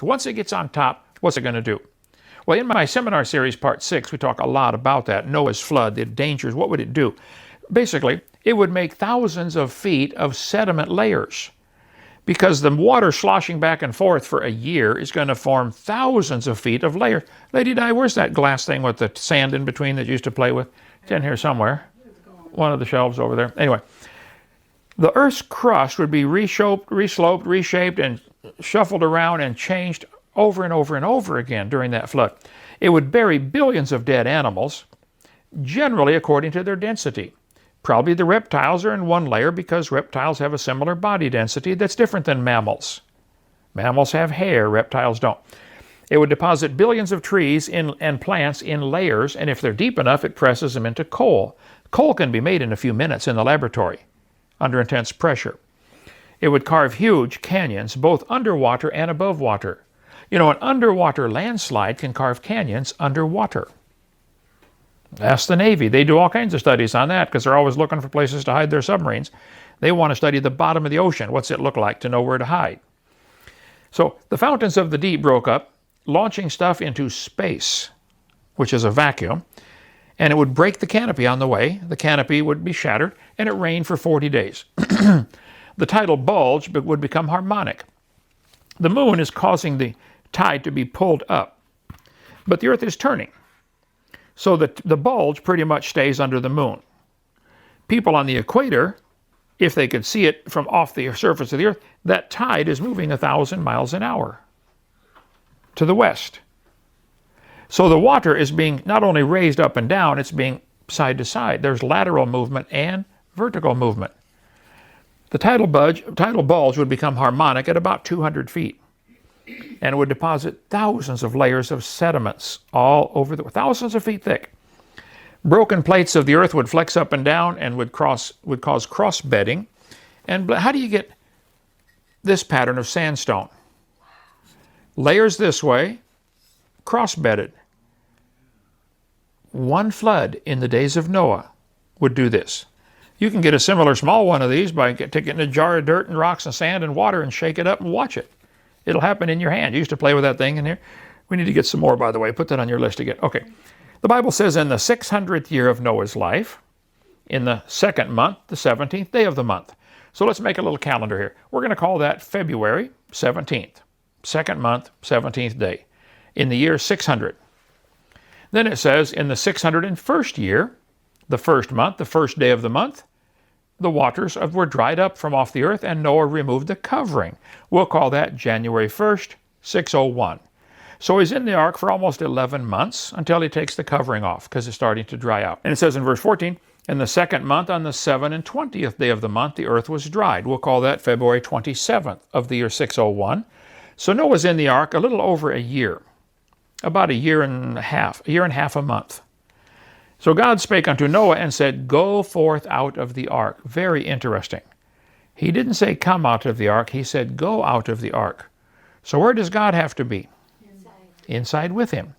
Once it gets on top, what's it going to do? Well, in my seminar series, part 6, we talk a lot about that. Noah's flood, the dangers, what would it do? Basically, it would make thousands of feet of sediment layers, because the water sloshing back and forth for a year is going to form thousands of feet of layers. Lady Di, where's that glass thing with the sand in between that you used to play with? It's in here somewhere. One of the shelves over there. Anyway, the Earth's crust would be resloped, reshaped, and shuffled around and changed over and over and over again during that flood. It would bury billions of dead animals, generally according to their density. Probably the reptiles are in one layer because reptiles have a similar body density that's different than mammals. Mammals have hair, reptiles don't. It would deposit billions of trees and plants in layers, and if they're deep enough, it presses them into coal. Coal can be made in a few minutes in the laboratory under intense pressure. It would carve huge canyons, both underwater and above water. You know, an underwater landslide can carve canyons underwater. Ask the Navy. They do all kinds of studies on that because they're always looking for places to hide their submarines. They want to study the bottom of the ocean. What's it look like to know where to hide? So the fountains of the deep broke up, launching stuff into space, which is a vacuum, and it would break the canopy on the way. The canopy would be shattered, and it rained for 40 days. The tidal bulge would become harmonic. The moon is causing the tide to be pulled up, but the Earth is turning, so that the bulge pretty much stays under the moon. People on the equator, if they could see it from off the surface of the Earth, that tide is moving 1,000 miles an hour to the west. So the water is being not only raised up and down, it's being side to side. There's lateral movement and vertical movement. The tidal bulge would become harmonic at about 200 feet, and it would deposit thousands of layers of sediments all over thousands of feet thick. Broken plates of the Earth would flex up and down and would cause cross bedding. And how do you get this pattern of sandstone? Layers this way, cross bedded. One flood in the days of Noah would do this. You can get a similar small one of these by taking a jar of dirt and rocks and sand and water and shake it up and watch it. It'll happen in your hand. You used to play with that thing in here. We need to get some more, by the way. Put that on your list again. Okay. The Bible says in the 600th year of Noah's life, in the 2nd month, the 17th day of the month. So let's make a little calendar here. We're going to call that February 17th. 2nd month, 17th day. In the year 600. Then it says in the 601st year, the 1st month, the 1st day of the month, the waters were dried up from off the earth, and Noah removed the covering. We'll call that January 1st, 601. So he's in the ark for almost 11 months until he takes the covering off because it's starting to dry out. And it says in verse 14, in the 2nd month, on the 27th day of the month, the earth was dried. We'll call that February 27th of the year 601. So Noah's in the ark a little over a year, about a year and a half a month. So God spake unto Noah and said, go forth out of the ark. Very interesting. He didn't say come out of the ark. He said go out of the ark. So where does God have to be? Inside with him.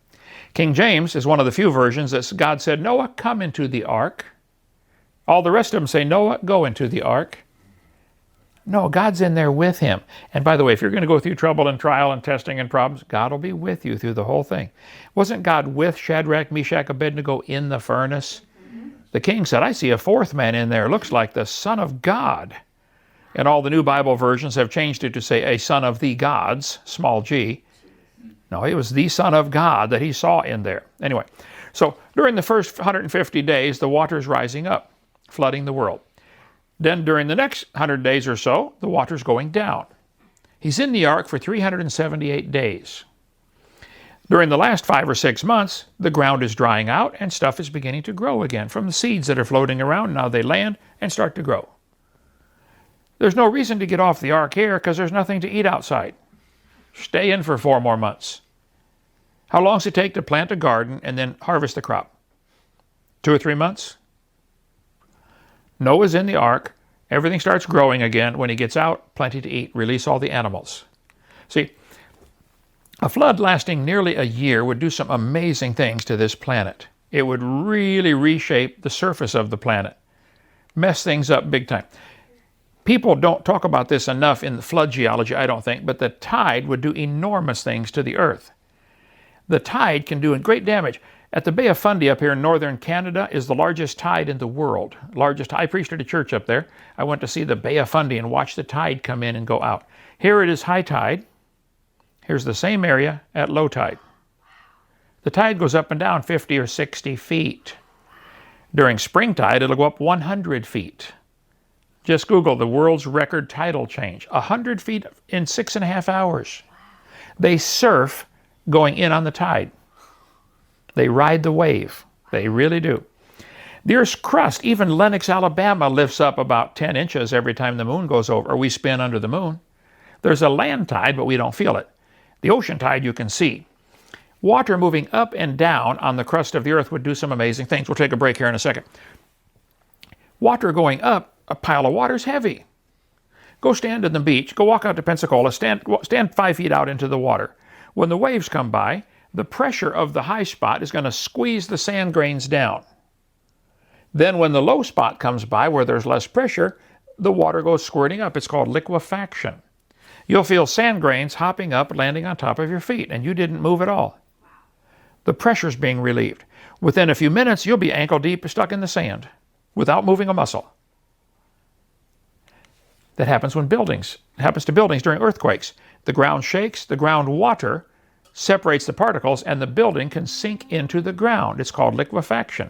King James is one of the few versions that God said, Noah, come into the ark. All the rest of them say, Noah, go into the ark. No, God's in there with him. And by the way, if you're going to go through trouble and trial and testing and problems, God will be with you through the whole thing. Wasn't God with Shadrach, Meshach, Abednego in the furnace? Mm-hmm. The king said, I see a 4th man in there. Looks like the Son of God. And all the new Bible versions have changed it to say a son of the gods, small g. No, it was the Son of God that he saw in there. Anyway, so during the first 150 days, the water's rising up, flooding the world. Then during the next 100 days or so, the water's going down. He's in the ark for 378 days. During the last 5 or 6 months, the ground is drying out and stuff is beginning to grow again from the seeds that are floating around. Now they land and start to grow. There's no reason to get off the ark here because there's nothing to eat outside. Stay in for 4 more months. How long does it take to plant a garden and then harvest the crop? 2 or 3 months? Noah's in the ark. Everything starts growing again. When he gets out, plenty to eat. Release all the animals. See, a flood lasting nearly a year would do some amazing things to this planet. It would really reshape the surface of the planet. Mess things up big time. People don't talk about this enough in the flood geology, I don't think, but the tide would do enormous things to the earth. The tide can do great damage. At the Bay of Fundy up here in northern Canada is the largest tide in the world. I preached at a church up there. I went to see the Bay of Fundy and watch the tide come in and go out. Here it is high tide. Here's the same area at low tide. The tide goes up and down 50 or 60 feet. During spring tide, it'll go up 100 feet. Just Google the world's record tidal change. 100 feet in 6.5 hours. They surf going in on the tide. They ride the wave. They really do. The Earth's crust, even Lenox, Alabama, lifts up about 10 inches every time the moon goes over, or we spin under the moon. There's a land tide, but we don't feel it. The ocean tide you can see. Water moving up and down on the crust of the Earth would do some amazing things. We'll take a break here in a second. Water going up, a pile of water is heavy. Go stand on the beach. Go walk out to Pensacola. Stand 5 feet out into the water. When the waves come by, the pressure of the high spot is going to squeeze the sand grains down. Then when the low spot comes by where there's less pressure, the water goes squirting up. It's called liquefaction. You'll feel sand grains hopping up, landing on top of your feet, and you didn't move at all. The pressure's being relieved. Within a few minutes, you'll be ankle deep stuck in the sand without moving a muscle. That happens to buildings during earthquakes. The ground shakes, the groundwater separates the particles, and the building can sink into the ground. It's called liquefaction.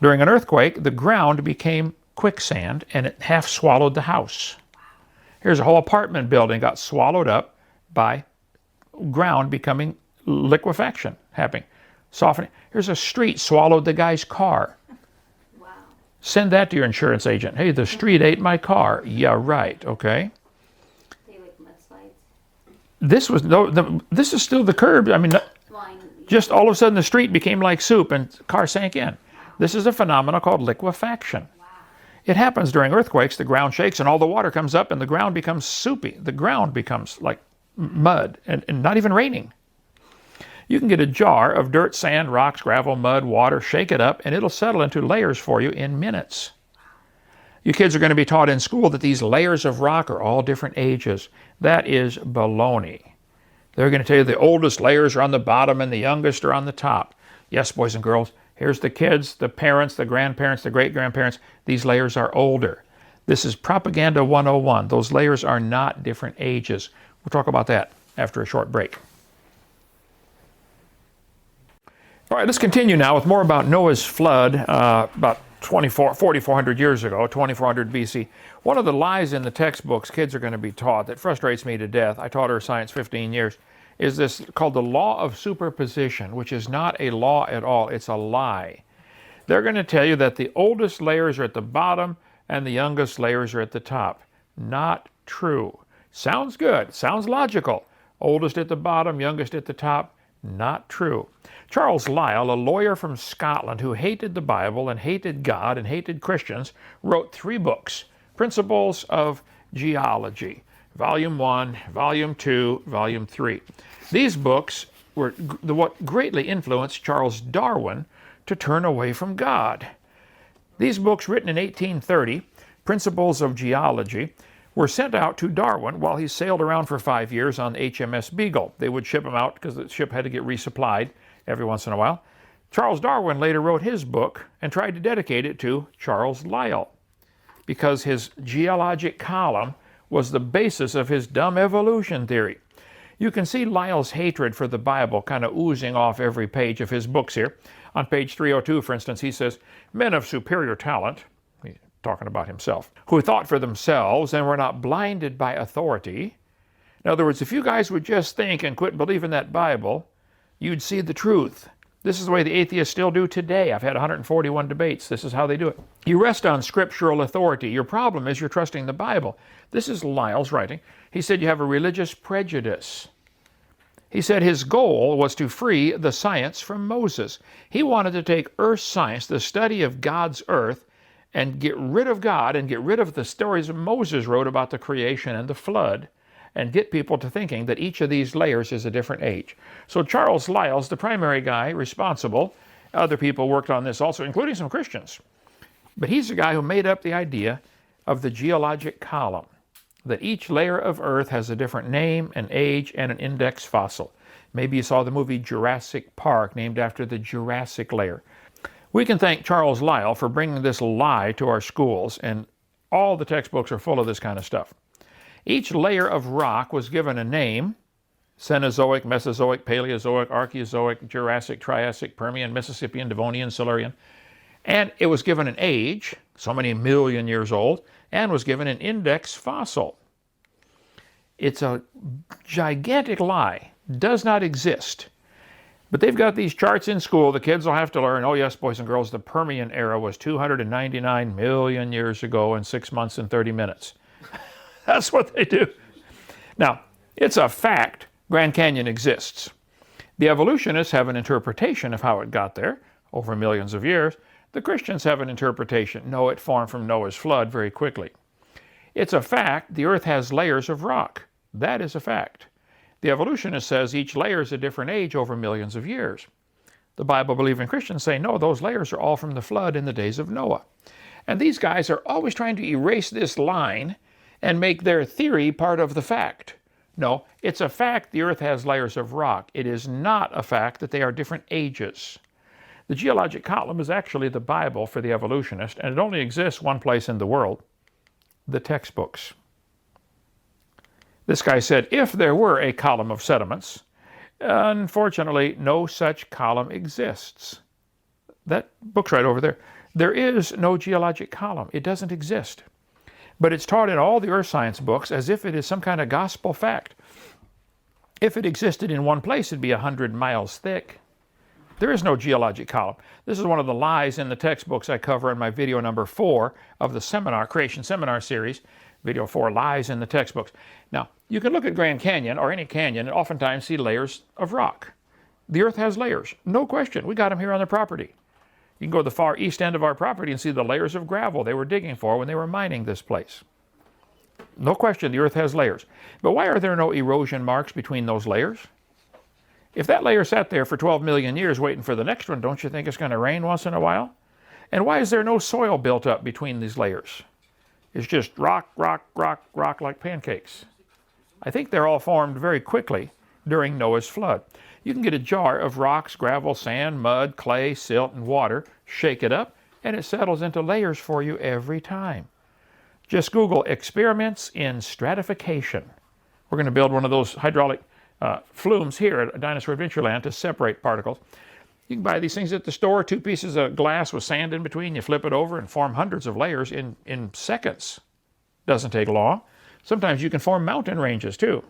During an earthquake, the ground became quicksand, and it half swallowed the house. Here's a whole apartment building got swallowed up by ground becoming liquefaction happening, softening. Here's a street swallowed the guy's car. Wow. Send that to your insurance agent. Hey, the street ate my car. Yeah, right. Okay. They like mudslides. This is still the curb. I mean, just all of a sudden the street became like soup and the car sank in. This is a phenomenon called liquefaction. Wow. It happens during earthquakes. The ground shakes and all the water comes up and the ground becomes soupy. The ground becomes like mud and not even raining. You can get a jar of dirt, sand, rocks, gravel, mud, water, shake it up, and it'll settle into layers for you in minutes. You kids are going to be taught in school that these layers of rock are all different ages. That is baloney. They're going to tell you the oldest layers are on the bottom and the youngest are on the top. Yes, boys and girls, here's the kids, the parents, the grandparents, the great-grandparents. These layers are older. This is Propaganda 101. Those layers are not different ages. We'll talk about that after a short break. All right, let's continue now with more about Noah's flood about 4,400 years ago, 2400 BC. One of the lies in the textbooks kids are going to be taught that frustrates me to death, I taught her science 15 years, is this called the law of superposition, which is not a law at all. It's a lie. They're going to tell you that the oldest layers are at the bottom and the youngest layers are at the top. Not true. Sounds good. Sounds logical. Oldest at the bottom, youngest at the top. Not true. Charles Lyell, a lawyer from Scotland who hated the Bible and hated God and hated Christians, wrote 3 books, Principles of Geology, Volume 1, Volume 2, Volume 3. These books were what greatly influenced Charles Darwin to turn away from God. These books, written in 1830, Principles of Geology, were sent out to Darwin while he sailed around for 5 years on HMS Beagle. They would ship them out because the ship had to get resupplied every once in a while. Charles Darwin later wrote his book and tried to dedicate it to Charles Lyell because his geologic column was the basis of his dumb evolution theory. You can see Lyell's hatred for the Bible kind of oozing off every page of his books here. On page 302, for instance, he says, "Men of superior talent," he's talking about himself, "who thought for themselves and were not blinded by authority." In other words, if you guys would just think and quit believing that Bible, you'd see the truth. This is the way the atheists still do today. I've had 141 debates. This is how they do it. You rest on scriptural authority. Your problem is you're trusting the Bible. This is Lyell's writing. He said you have a religious prejudice. He said his goal was to free the science from Moses. He wanted to take earth science, the study of God's earth, and get rid of God and get rid of the stories Moses wrote about the creation and the flood, and get people to thinking that each of these layers is a different age. So Charles Lyell's the primary guy responsible. Other people worked on this also, including some Christians. But he's the guy who made up the idea of the geologic column, that each layer of Earth has a different name, an age, and an index fossil. Maybe you saw the movie Jurassic Park, named after the Jurassic layer. We can thank Charles Lyell for bringing this lie to our schools, and all the textbooks are full of this kind of stuff. Each layer of rock was given a name: Cenozoic, Mesozoic, Paleozoic, Archaeozoic, Jurassic, Triassic, Permian, Mississippian, Devonian, Silurian. And it was given an age, so many million years old, and was given an index fossil. It's a gigantic lie. Does not exist. But they've got these charts in school. The kids will have to learn, oh yes, boys and girls, the Permian era was 299 million years ago and 6 months and 30 minutes. That's what they do. Now, it's a fact Grand Canyon exists. The evolutionists have an interpretation of how it got there over millions of years. The Christians have an interpretation. No, it formed from Noah's flood very quickly. It's a fact the earth has layers of rock. That is a fact. The evolutionist says each layer is a different age over millions of years. The Bible-believing Christians say, no, those layers are all from the flood in the days of Noah. And these guys are always trying to erase this line and make their theory part of the fact. No, it's a fact the earth has layers of rock. It is not a fact that they are different ages. The geologic column is actually the Bible for the evolutionist, and it only exists one place in the world: the textbooks. This guy said, if there were a column of sediments, unfortunately, no such column exists. That book's right over there. There is no geologic column. It doesn't exist. But it's taught in all the earth science books as if it is some kind of gospel fact. If it existed in one place, it'd be 100 miles thick. There is no geologic column. This is one of the lies in the textbooks I cover in my video number 4 of the seminar, Creation Seminar Series. Video 4, Lies in the Textbooks. Now, you can look at Grand Canyon or any canyon and oftentimes see layers of rock. The earth has layers, no question. We got them here on the property. You can go to the far east end of our property and see the layers of gravel they were digging for when they were mining this place. No question, the earth has layers. But why are there no erosion marks between those layers? If that layer sat there for 12 million years waiting for the next one, don't you think it's going to rain once in a while? And why is there no soil built up between these layers? It's just rock, rock, rock, rock like pancakes. I think they're all formed very quickly during Noah's flood. You can get a jar of rocks, gravel, sand, mud, clay, silt, and water, shake it up, and it settles into layers for you every time. Just Google experiments in stratification. We're going to build one of those hydraulic flumes here at Dinosaur Adventureland to separate particles. You can buy these things at the store, 2 pieces of glass with sand in between. You flip it over and form hundreds of layers in seconds. Doesn't take long. Sometimes you can form mountain ranges too.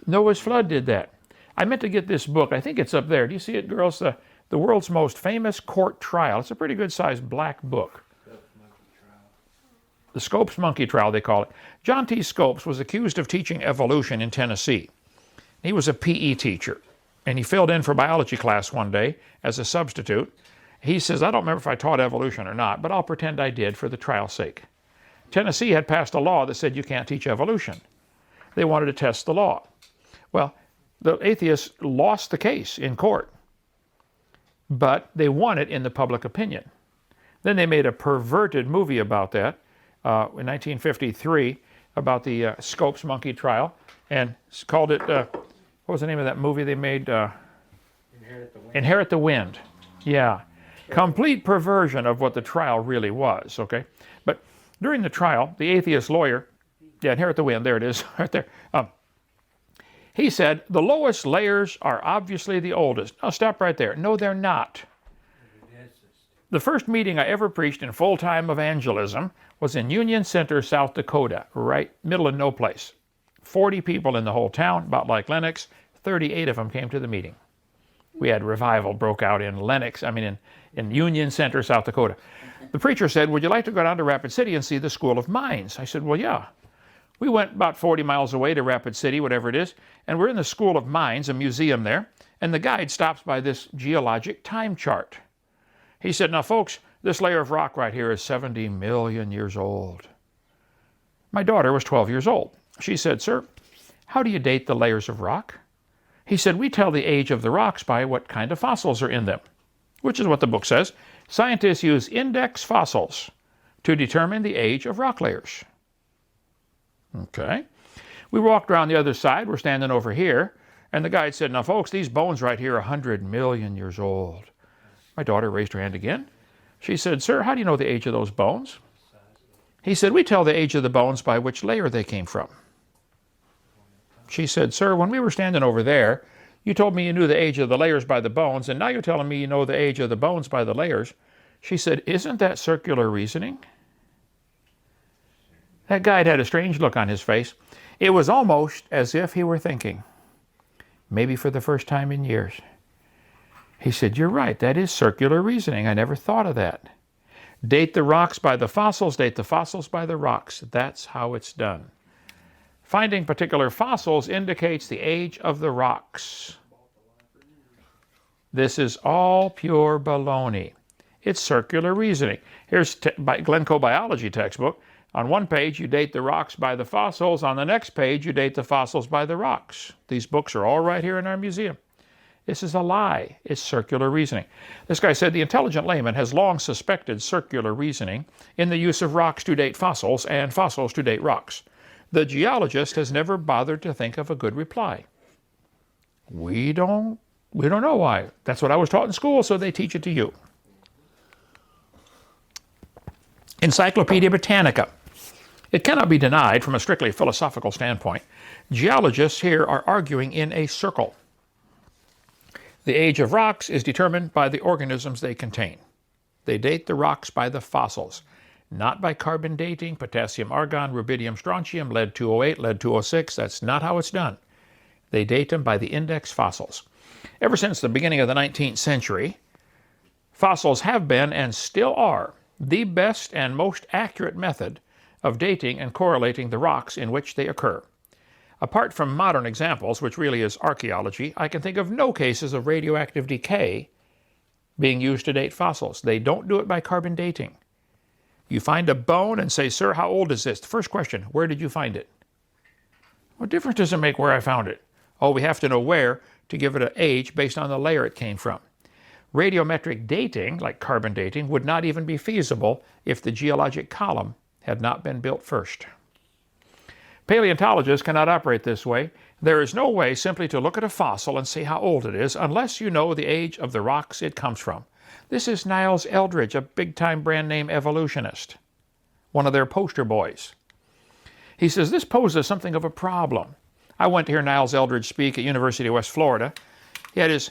Noah's flood did that. I meant to get this book. I think it's up there. Do you see it, girls? The world's most famous court trial. It's a pretty good sized black book. The Scopes Monkey Trial, they call it. John T. Scopes was accused of teaching evolution in Tennessee. He was a PE teacher, and he filled in for biology class one day as a substitute. He says, I don't remember if I taught evolution or not, but I'll pretend I did for the trial's sake. Tennessee had passed a law that said you can't teach evolution. They wanted to test the law. Well, the atheists lost the case in court, but they won it in the public opinion. Then they made a perverted movie about that in 1953 about the Scopes Monkey Trial, and called it, what was the name of that movie they made? Inherit the Wind. Yeah. Complete perversion of what the trial really was, okay? But during the trial, the atheist lawyer, Inherit the Wind, there it is, right there. He said, the lowest layers are obviously the oldest. Now stop right there. No, they're not. The first meeting I ever preached in full-time evangelism was in Union Center, South Dakota, right middle of no place. 40 people in the whole town, about like Lennox. 38 of them came to the meeting. We had revival broke out in in Union Center, South Dakota. The preacher said, would you like to go down to Rapid City and see the School of Mines? I said, well, yeah. We went about 40 miles away to Rapid City, whatever it is, and we're in the School of Mines, a museum there, and the guide stops by this geologic time chart. He said, now folks, this layer of rock right here is 70 million years old. My daughter was 12 years old. She said, sir, how do you date the layers of rock? He said, we tell the age of the rocks by what kind of fossils are in them, which is what the book says. Scientists use index fossils to determine the age of rock layers. Okay. We walked around the other side. We're standing over here. And the guide said, now, folks, these bones right here are 100 million years old. My daughter raised her hand again. She said, sir, how do you know the age of those bones? He said, we tell the age of the bones by which layer they came from. She said, sir, when we were standing over there, you told me you knew the age of the layers by the bones, and now you're telling me you know the age of the bones by the layers. She said, isn't that circular reasoning? That guide had a strange look on his face. It was almost as if he were thinking, maybe for the first time in years. He said, you're right, that is circular reasoning. I never thought of that. Date the rocks by the fossils, date the fossils by the rocks. That's how it's done. Finding particular fossils indicates the age of the rocks. This is all pure baloney. It's circular reasoning. Here's Glencoe biology textbook. On one page, you date the rocks by the fossils. On the next page, you date the fossils by the rocks. These books are all right here in our museum. This is a lie. It's circular reasoning. This guy said the intelligent layman has long suspected circular reasoning in the use of rocks to date fossils and fossils to date rocks. The geologist has never bothered to think of a good reply. We don't know why. That's what I was taught in school, so they teach it to you. Encyclopedia Britannica. It cannot be denied from a strictly philosophical standpoint. Geologists here are arguing in a circle. The age of rocks is determined by the organisms they contain. They date the rocks by the fossils, not by carbon dating, potassium, argon, rubidium, strontium, lead-208, lead-206. That's not how it's done. They date them by the index fossils. Ever since the beginning of the 19th century, fossils have been and still are the best and most accurate method of dating and correlating the rocks in which they occur. Apart from modern examples, which really is archaeology, I can think of no cases of radioactive decay being used to date fossils. They don't do it by carbon dating. You find a bone and say, sir, how old is this? The first question, where did you find it? What difference does it make where I found it? Oh, we have to know where to give it an age based on the layer it came from. Radiometric dating, like carbon dating, would not even be feasible if the geologic column had not been built first. Paleontologists cannot operate this way. There is no way simply to look at a fossil and say how old it is unless you know the age of the rocks it comes from. This is Niles Eldredge, a big-time brand-name evolutionist, one of their poster boys. He says, this poses something of a problem. I went to hear Niles Eldredge speak at University of West Florida. He had his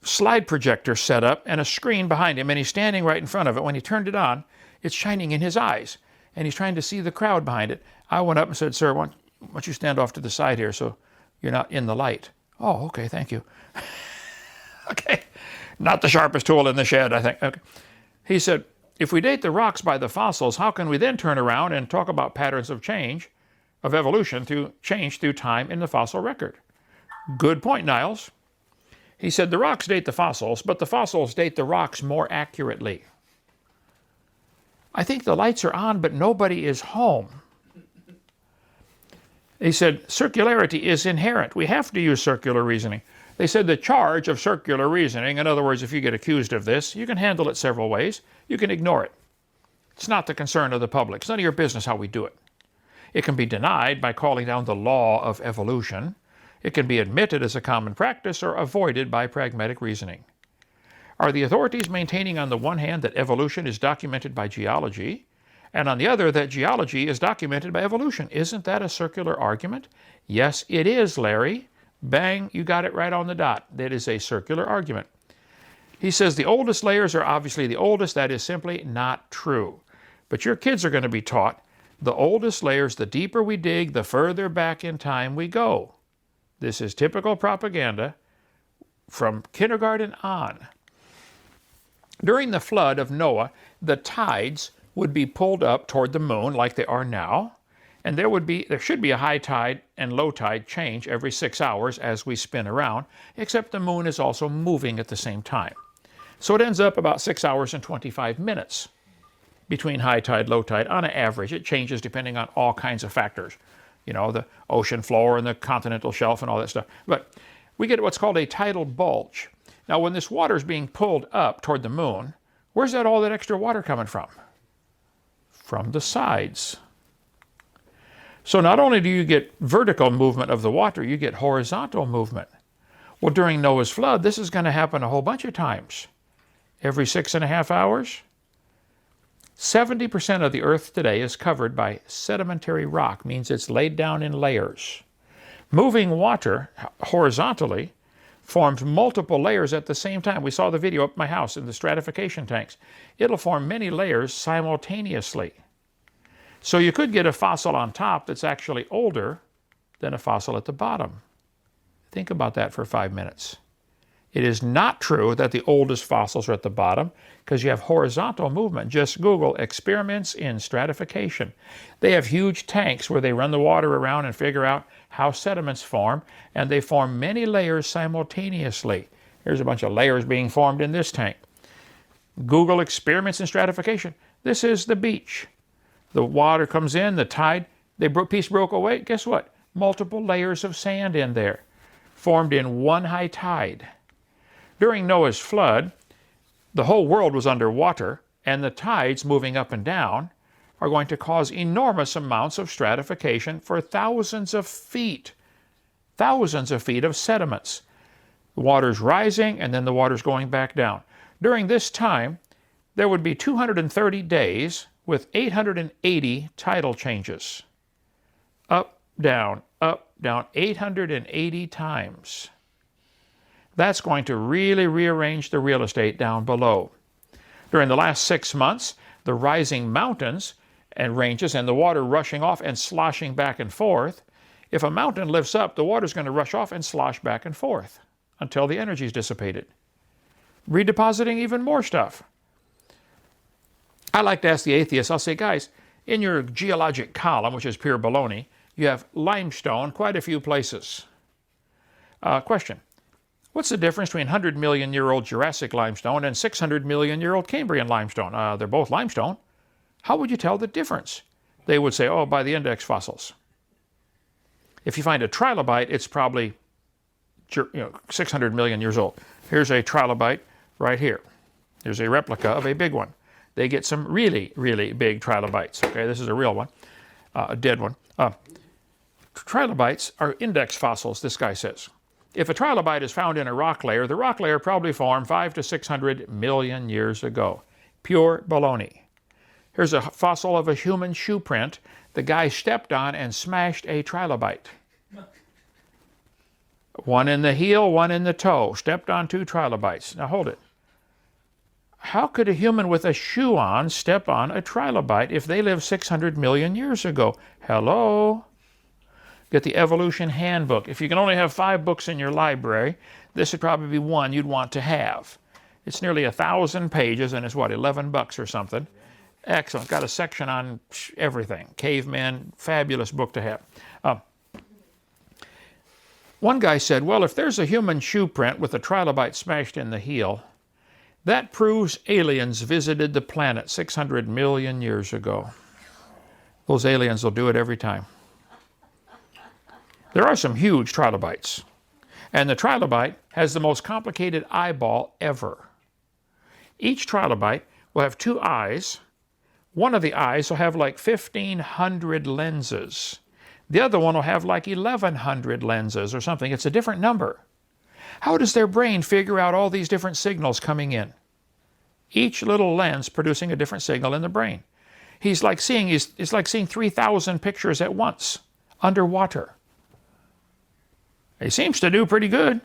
slide projector set up and a screen behind him, and he's standing right in front of it. When he turned it on, it's shining in his eyes, and he's trying to see the crowd behind it. I went up and said, sir, why don't you stand off to the side here so you're not in the light? Oh, okay, thank you. Okay, not the sharpest tool in the shed, I think. Okay. He said, if we date the rocks by the fossils, how can we then turn around and talk about patterns of change, of evolution, through change through time in the fossil record? Good point, Niles. He said, the rocks date the fossils, but the fossils date the rocks more accurately. I think the lights are on, but nobody is home. He said, circularity is inherent. We have to use circular reasoning. They said the charge of circular reasoning, in other words, if you get accused of this, you can handle it several ways. You can ignore it. It's not the concern of the public. It's none of your business how we do it. It can be denied by calling down the law of evolution. It can be admitted as a common practice or avoided by pragmatic reasoning. Are the authorities maintaining on the one hand that evolution is documented by geology, and on the other that geology is documented by evolution? Isn't that a circular argument? Yes, it is, Larry. Bang, you got it right on the dot. That is a circular argument. He says the oldest layers are obviously the oldest. That is simply not true. But your kids are going to be taught the oldest layers, the deeper we dig, the further back in time we go. This is typical propaganda from kindergarten on. During the flood of Noah, the tides would be pulled up toward the moon like they are now, and there should be a high tide and low tide change every 6 hours as we spin around, except the moon is also moving at the same time. So it ends up about 6 hours and 25 minutes between high tide, low tide. On an average, it changes depending on all kinds of factors. You know, the ocean floor and the continental shelf and all that stuff. But we get what's called a tidal bulge. Now, when this water is being pulled up toward the moon, where's all that extra water coming from? From the sides. So not only do you get vertical movement of the water, you get horizontal movement. Well, during Noah's flood, this is going to happen a whole bunch of times. Every 6.5 hours. 70% of the earth today is covered by sedimentary rock, means it's laid down in layers. Moving water horizontally forms multiple layers at the same time. We saw the video up at my house in the stratification tanks. It'll form many layers simultaneously. So you could get a fossil on top that's actually older than a fossil at the bottom. Think about that for 5 minutes. It is not true that the oldest fossils are at the bottom because you have horizontal movement. Just Google experiments in stratification. They have huge tanks where they run the water around and figure out how sediments form, and they form many layers simultaneously. Here's a bunch of layers being formed in this tank. Google experiments in stratification. This is the beach. The water comes in, the tide, piece broke away. Guess what? Multiple layers of sand in there, formed in one high tide. During Noah's flood, the whole world was underwater, and the tides moving up and down are going to cause enormous amounts of stratification for thousands of feet of sediments. The water's rising, and then the water's going back down. During this time, there would be 230 days with 880 tidal changes. Up, down, 880 times. That's going to really rearrange the real estate down below. During the last 6 months, the rising mountains and ranges and the water rushing off and sloshing back and forth, if a mountain lifts up, the water's going to rush off and slosh back and forth until the energy is dissipated, redepositing even more stuff. I like to ask the atheists, I'll say, guys, in your geologic column, which is pure baloney, you have limestone quite a few places. Question. What's the difference between 100 million year old Jurassic limestone and 600 million year old Cambrian limestone? They're both limestone. How would you tell the difference? They would say, oh, by the index fossils. If you find a trilobite, it's probably 600 million years old. Here's a trilobite right here. Here's a replica of a big one. They get some really, really big trilobites. Okay, this is a real one, a dead one. Trilobites are index fossils, this guy says. If a trilobite is found in a rock layer, the rock layer probably formed 500 to 600 million years ago. Pure baloney. Here's a fossil of a human shoe print. The guy stepped on and smashed a trilobite. One in the heel, one in the toe. Stepped on 2 trilobites. Now hold it. How could a human with a shoe on step on a trilobite if they lived 600 million years ago? Hello? Get the Evolution Handbook. If you can only have 5 books in your library, this would probably be one you'd want to have. It's nearly 1,000 pages, and it's what, $11 or something? Excellent. Got a section on everything. Cavemen, fabulous book to have. One guy said, well, if there's a human shoe print with a trilobite smashed in the heel, that proves aliens visited the planet 600 million years ago. Those aliens will do it every time. There are some huge trilobites, and the trilobite has the most complicated eyeball ever. Each trilobite will have 2 eyes. One of the eyes will have like 1,500 lenses. The other one will have like 1,100 lenses or something. It's a different number. How does their brain figure out all these different signals coming in? Each little lens producing a different signal in the brain. It's like seeing 3,000 pictures at once underwater. He seems to do pretty good.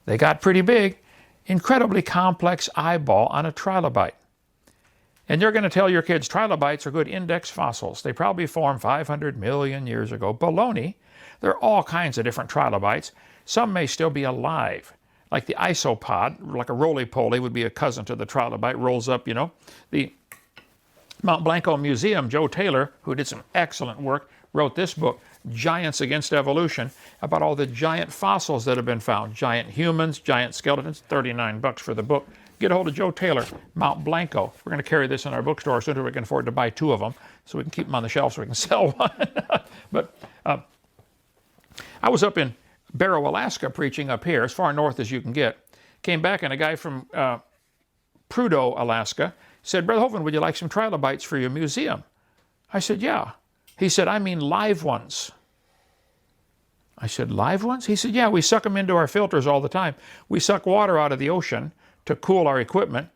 They got pretty big. Incredibly complex eyeball on a trilobite. And you're going to tell your kids trilobites are good index fossils. They probably formed 500 million years ago. Baloney. There are all kinds of different trilobites. Some may still be alive. like the isopod, like a roly-poly would be a cousin to the trilobite, rolls up, you know. The Mount Blanco Museum, Joe Taylor, who did some excellent work, wrote this book, Giants Against Evolution, about all the giant fossils that have been found. Giant humans, giant skeletons, $39 for the book. Get a hold of Joe Taylor, Mount Blanco. We're going to carry this in our bookstore as soon as we can afford to buy 2 of them so we can keep them on the shelf so we can sell one. But I was up in Barrow, Alaska, preaching up here, as far north as you can get. Came back, and a guy from Prudhoe, Alaska, said, Brother Hovind, would you like some trilobites for your museum? I said, yeah. He said, I mean live ones. I said, live ones? He said, yeah, we suck them into our filters all the time. We suck water out of the ocean to cool our equipment,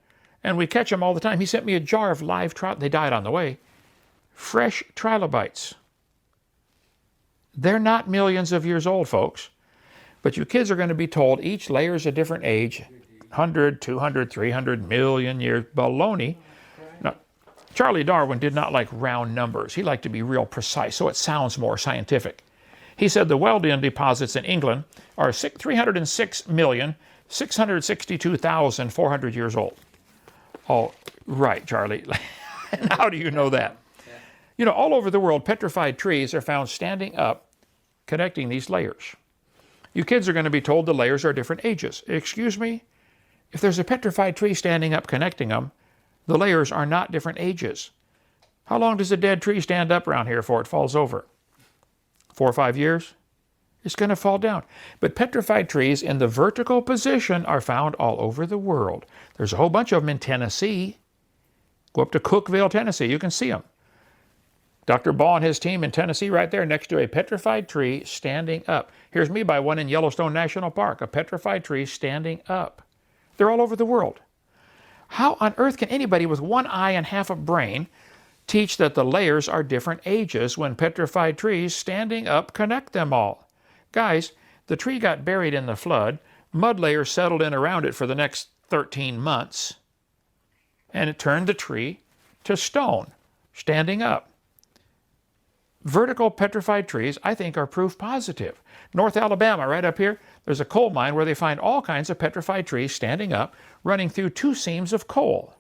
and we catch them all the time. He sent me a jar of live trilobites. They died on the way. Fresh trilobites. They're not millions of years old, folks. But you kids are going to be told each layer is a different age. 100, 200, 300 million years. Baloney. Now, Charlie Darwin did not like round numbers. He liked to be real precise, so it sounds more scientific. He said the Wealden deposits in England are 306,662,400 years old. Oh, right, Charlie. And how do you know that? You know, all over the world, petrified trees are found standing up, connecting these layers. You kids are going to be told the layers are different ages. Excuse me? If there's a petrified tree standing up, connecting them, the layers are not different ages. How long does a dead tree stand up around here before it falls over? 4 or 5 years? It's going to fall down. But petrified trees in the vertical position are found all over the world. There's a whole bunch of them in Tennessee. Go up to Cookeville, Tennessee. You can see them. Dr. Ball and his team in Tennessee right there next to a petrified tree standing up. Here's me by one in Yellowstone National Park, a petrified tree standing up. They're all over the world. How on earth can anybody with one eye and half a brain teach that the layers are different ages when petrified trees standing up connect them all? Guys, the tree got buried in the flood, mud layers settled in around it for the next 13 months, and it turned the tree to stone, standing up. Vertical petrified trees, I think, are proof positive. North Alabama, right up here, there's a coal mine where they find all kinds of petrified trees standing up, running through 2 seams of coal.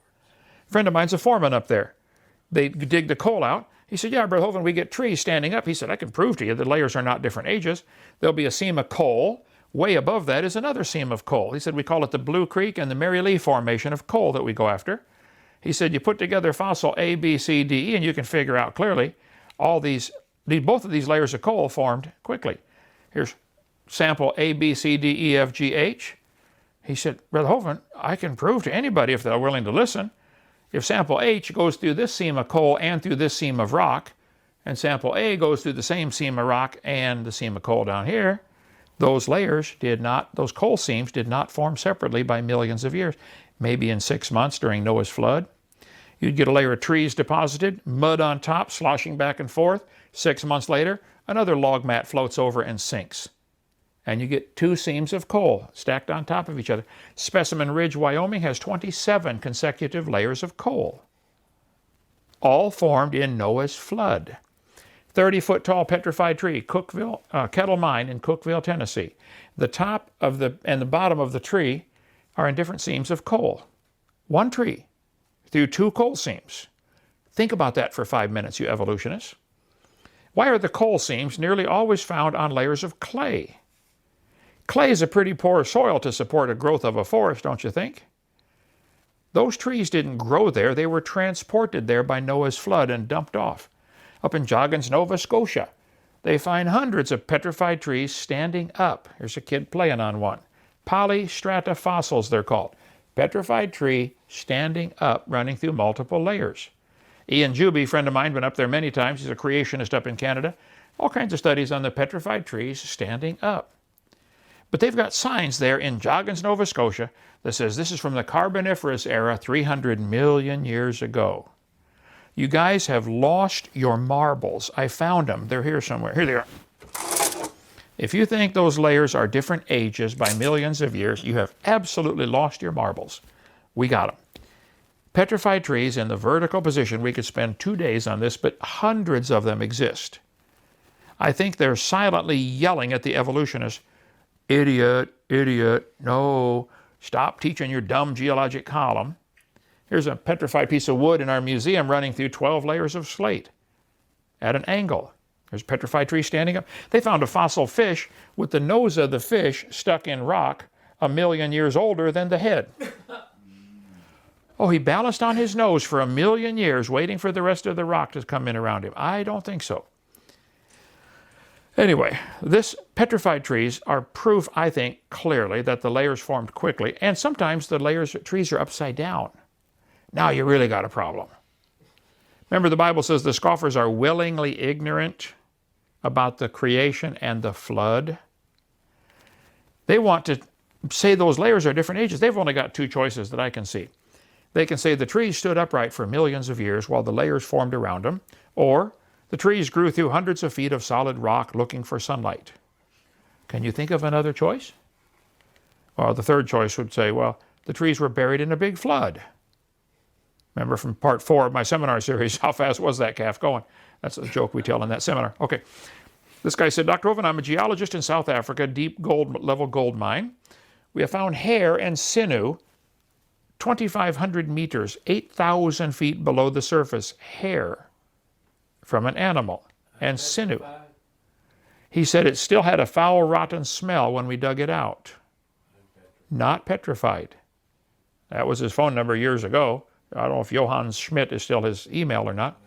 A friend of mine's a foreman up there. They dig the coal out. He said, yeah, Brother Hovind, we get trees standing up. He said, I can prove to you the layers are not different ages. There'll be a seam of coal. Way above that is another seam of coal. He said, we call it the Blue Creek and the Mary Lee Formation of coal that we go after. He said, you put together fossil A, B, C, D, E, and you can figure out clearly both of these layers of coal formed quickly. Here's sample A, B, C, D, E, F, G, H. He said, Brother Hovind, I can prove to anybody if they're willing to listen. If sample H goes through this seam of coal and through this seam of rock, and sample A goes through the same seam of rock and the seam of coal down here, those coal seams did not form separately by millions of years. Maybe in 6 months during Noah's flood. You'd get a layer of trees deposited, mud on top, sloshing back and forth. 6 months later, another log mat floats over and sinks. And you get 2 seams of coal stacked on top of each other. Specimen Ridge, Wyoming has 27 consecutive layers of coal, all formed in Noah's flood. 30-foot tall petrified tree, Kettle Mine in Cookeville, Tennessee. The top and the bottom of the tree are in different seams of coal. 1 tree through 2 coal seams. Think about that for 5 minutes, you evolutionists. Why are the coal seams nearly always found on layers of clay? Clay is a pretty poor soil to support the growth of a forest, don't you think? Those trees didn't grow there. They were transported there by Noah's flood and dumped off. Up in Joggins, Nova Scotia, they find hundreds of petrified trees standing up. Here's a kid playing on one. Polystrata fossils, they're called. Petrified tree standing up, running through multiple layers. Ian Juby, friend of mine, been up there many times. He's a creationist up in Canada. All kinds of studies on the petrified trees standing up. But they've got signs there in Joggins, Nova Scotia, that says this is from the Carboniferous era 300 million years ago. You guys have lost your marbles. I found them. They're here somewhere. Here they are. If you think those layers are different ages by millions of years, you have absolutely lost your marbles. We got them. Petrified trees in the vertical position, we could spend 2 days on this, but hundreds of them exist. I think they're silently yelling at the evolutionists, Idiot, idiot, no. Stop teaching your dumb geologic column. Here's a petrified piece of wood in our museum running through 12 layers of slate at an angle. There's a petrified tree standing up. They found a fossil fish with the nose of the fish stuck in rock 1,000,000 years older than the head. Oh, he balanced on his nose for 1,000,000 years waiting for the rest of the rock to come in around him. I don't think so. Anyway, this petrified trees are proof, I think, clearly that the layers formed quickly, and sometimes the trees are upside down. Now you really got a problem. Remember, the Bible says the scoffers are willingly ignorant about the creation and the flood. They want to say those layers are different ages. They've only got two choices that I can see. They can say the trees stood upright for millions of years while the layers formed around them, or the trees grew through hundreds of feet of solid rock looking for sunlight. Can you think of another choice? Well, the third choice would say, well, the trees were buried in a big flood. Remember from part 4 of my seminar series, how fast was that calf going? That's a joke we tell in that seminar. Okay. This guy said, Dr. Hovind, I'm a geologist in South Africa, deep level gold mine. We have found hair and sinew 2,500 meters, 8,000 feet below the surface. Hair from an animal and sinew. He said it still had a foul, rotten smell when we dug it out. Not petrified. That was his phone number years ago. I don't know if Johann Schmidt is still his email or not.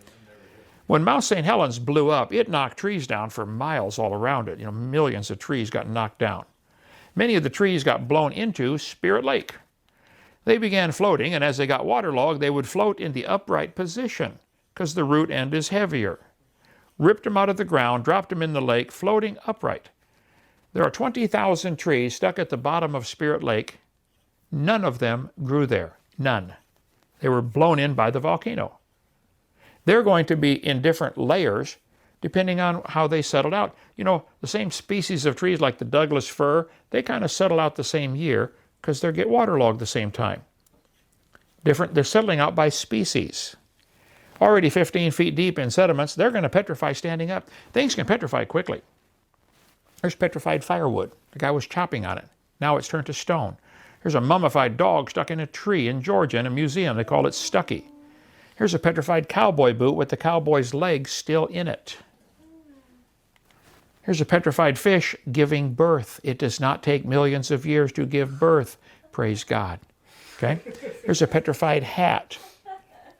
When Mount St. Helens blew up, it knocked trees down for miles all around it. Millions of trees got knocked down. Many of the trees got blown into Spirit Lake. They began floating, and as they got waterlogged, they would float in the upright position because the root end is heavier. Ripped them out of the ground, dropped them in the lake, floating upright. There are 20,000 trees stuck at the bottom of Spirit Lake. None of them grew there. None. They were blown in by the volcano. They're going to be in different layers depending on how they settled out. The same species of trees like the Douglas fir, they kind of settle out the same year because they get waterlogged the same time. They're settling out by species. Already 15 feet deep in sediments, they're going to petrify standing up. Things can petrify quickly. There's petrified firewood. The guy was chopping on it. Now it's turned to stone. Here's a mummified dog stuck in a tree in Georgia in a museum. They call it Stucky. Here's a petrified cowboy boot with the cowboy's legs still in it. Here's a petrified fish giving birth. It does not take millions of years to give birth. Praise God. Okay? Here's a petrified hat.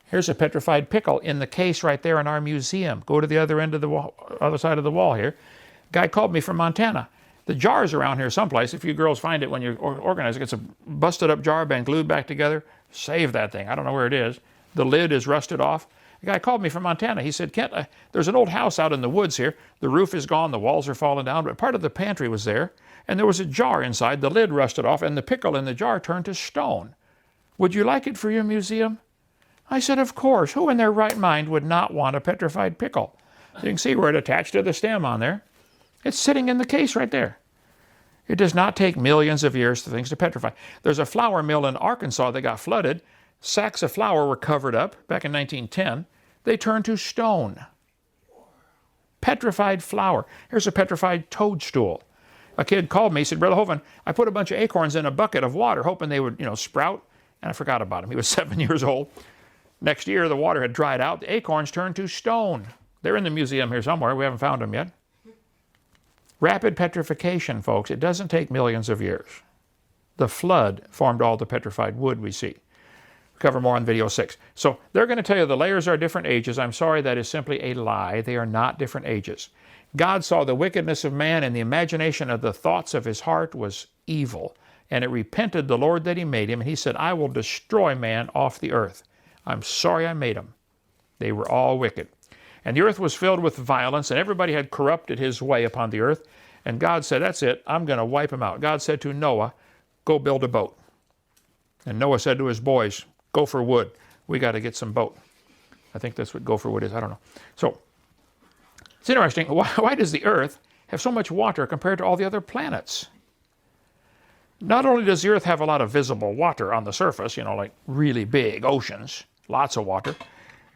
Here's a petrified pickle in the case right there in our museum. Go to the other end of the wall, other side of the wall here. Guy called me from Montana. The jar's around here someplace. If you girls find it when you're organizing, it's a busted up jar, been glued back together. Save that thing. I don't know where it is. The lid is rusted off. The guy called me from Montana. He said, Kent, there's an old house out in the woods here. The roof is gone, the walls are falling down, but part of the pantry was there, and there was a jar inside. The lid rusted off, and the pickle in the jar turned to stone. Would you like it for your museum? I said, of course. Who in their right mind would not want a petrified pickle? So you can see where it attached to the stem on there. It's sitting in the case right there. It does not take millions of years for things to petrify. There's a flour mill in Arkansas that got flooded. Sacks of flour were covered up back in 1910. They turned to stone. Petrified flour. Here's a petrified toadstool. A kid called me, he said, Brother Hovind, I put a bunch of acorns in a bucket of water hoping they would, sprout, and I forgot about him. He was 7 years old. Next year, the water had dried out. The acorns turned to stone. They're in the museum here somewhere. We haven't found them yet. Rapid petrification, folks. It doesn't take millions of years. The flood formed all the petrified wood we see. We'll cover more on video 6. So they're going to tell you the layers are different ages. I'm sorry, that is simply a lie. They are not different ages. God saw the wickedness of man, and the imagination of the thoughts of his heart was evil. And it repented the Lord that he made him, and he said, I will destroy man off the earth. I'm sorry I made them. They were all wicked. And the earth was filled with violence, and everybody had corrupted his way upon the earth. And God said, that's it. I'm going to wipe them out. God said to Noah, go build a boat. And Noah said to his boys, go for wood. We got to get some boat. I think that's what go for wood is. I don't know. So it's interesting. Why does the earth have so much water compared to all the other planets? Not only does the earth have a lot of visible water on the surface, like really big oceans, lots of water,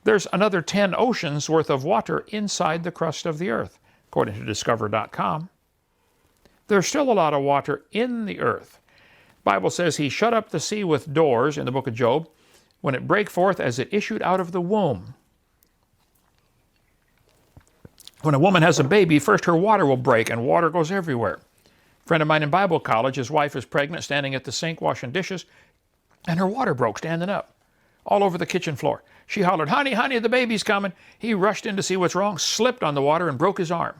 there's another 10 oceans worth of water inside the crust of the earth, according to discover.com. There's still a lot of water in the earth. Bible says he shut up the sea with doors in the book of Job when it brake forth as it issued out of the womb. When a woman has a baby, first her water will break and water goes everywhere. A friend of mine in Bible college, his wife is pregnant, standing at the sink washing dishes, and her water broke standing up all over the kitchen floor. She hollered, "Honey, honey, the baby's coming." He rushed in to see what's wrong, slipped on the water and broke his arm.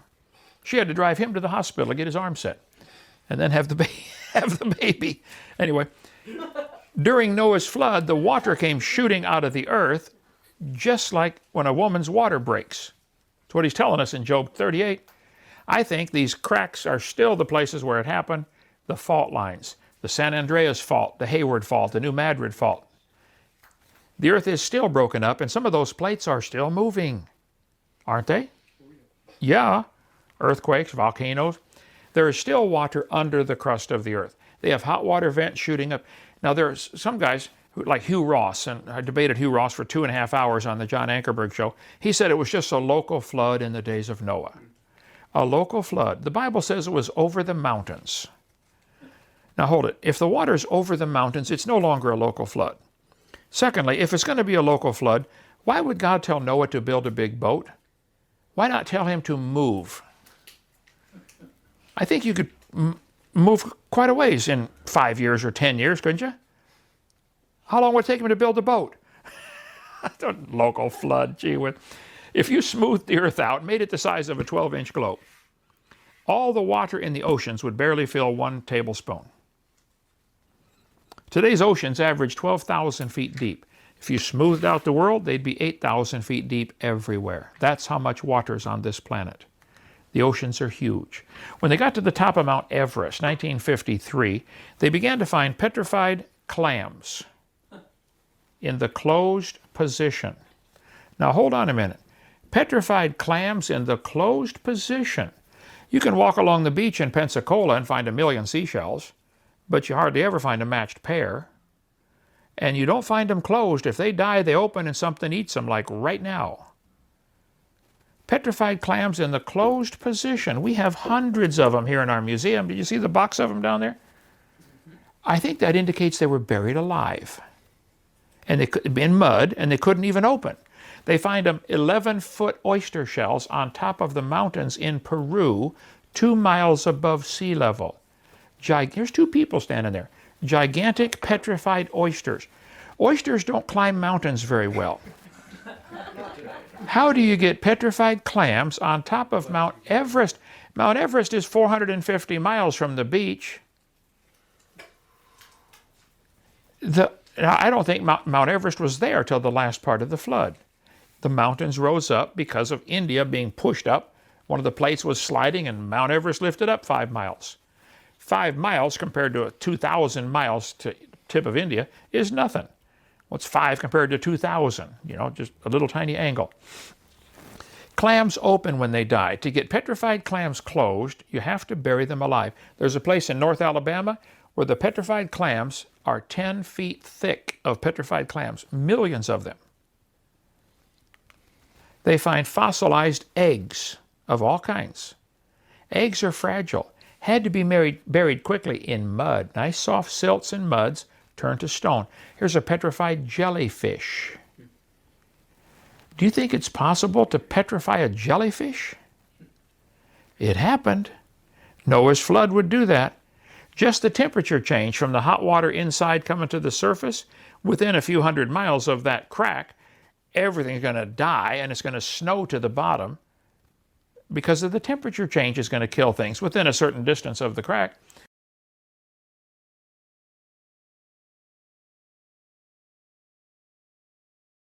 She had to drive him to the hospital to get his arm set and then have the baby. Anyway, during Noah's flood, the water came shooting out of the earth just like when a woman's water breaks. That's what he's telling us in Job 38. I think these cracks are still the places where it happened, the fault lines, the San Andreas fault, the Hayward fault, the New Madrid fault. The earth is still broken up, and some of those plates are still moving, aren't they? Yeah, earthquakes, volcanoes. There is still water under the crust of the earth. They have hot water vents shooting up. Now, there's some guys like Hugh Ross, and I debated Hugh Ross for 2.5 hours on the John Ankerberg show. He said it was just a local flood in the days of Noah. A local flood. The Bible says it was over the mountains. Now hold it. If the water's over the mountains, it's no longer a local flood. Secondly, if it's going to be a local flood, why would God tell Noah to build a big boat? Why not tell him to move? I think you could move quite a ways in 5 years or 10 years, couldn't you? How long would it take him to build a boat? Local flood, gee whiz. If you smoothed the earth out, made it the size of a 12-inch globe, all the water in the oceans would barely fill 1 tablespoon. Today's oceans average 12,000 feet deep. If you smoothed out the world, they'd be 8,000 feet deep everywhere. That's how much water is on this planet. The oceans are huge. When they got to the top of Mount Everest, 1953, they began to find petrified clams in the closed position. Now hold on a minute. Petrified clams in the closed position. You can walk along the beach in Pensacola and find 1 million seashells, but you hardly ever find a matched pair. And you don't find them closed. If they die, they open and something eats them, like right now. Petrified clams in the closed position. We have hundreds of them here in our museum. Did you see the box of them down there? I think that indicates they were buried alive. And they could be in mud, and they couldn't even open. They find them 11-foot oyster shells on top of the mountains in Peru, 2 miles above sea level. Here's 2 people standing there. Gigantic petrified oysters. Oysters don't climb mountains very well. How do you get petrified clams on top of Mount Everest? Mount Everest is 450 miles from the beach. I don't think Mount Everest was there till the last part of the flood. The mountains rose up because of India being pushed up. One of the plates was sliding and Mount Everest lifted up 5 miles. 5 miles compared to 2,000 miles to tip of India is nothing. What's 5 compared to 2,000? You know, just a little tiny angle. Clams open when they die. To get petrified clams closed, you have to bury them alive. There's a place in North Alabama where the petrified clams are 10 feet thick of petrified clams, millions of them. They find fossilized eggs of all kinds. Eggs are fragile, had to be buried quickly in mud. Nice soft silts and muds turned to stone. Here's a petrified jellyfish. Do you think it's possible to petrify a jellyfish? It happened. Noah's flood would do that. Just the temperature change from the hot water inside coming to the surface, within a few hundred miles of that crack, everything's going to die and it's going to snow to the bottom because of the temperature change is going to kill things within a certain distance of the crack.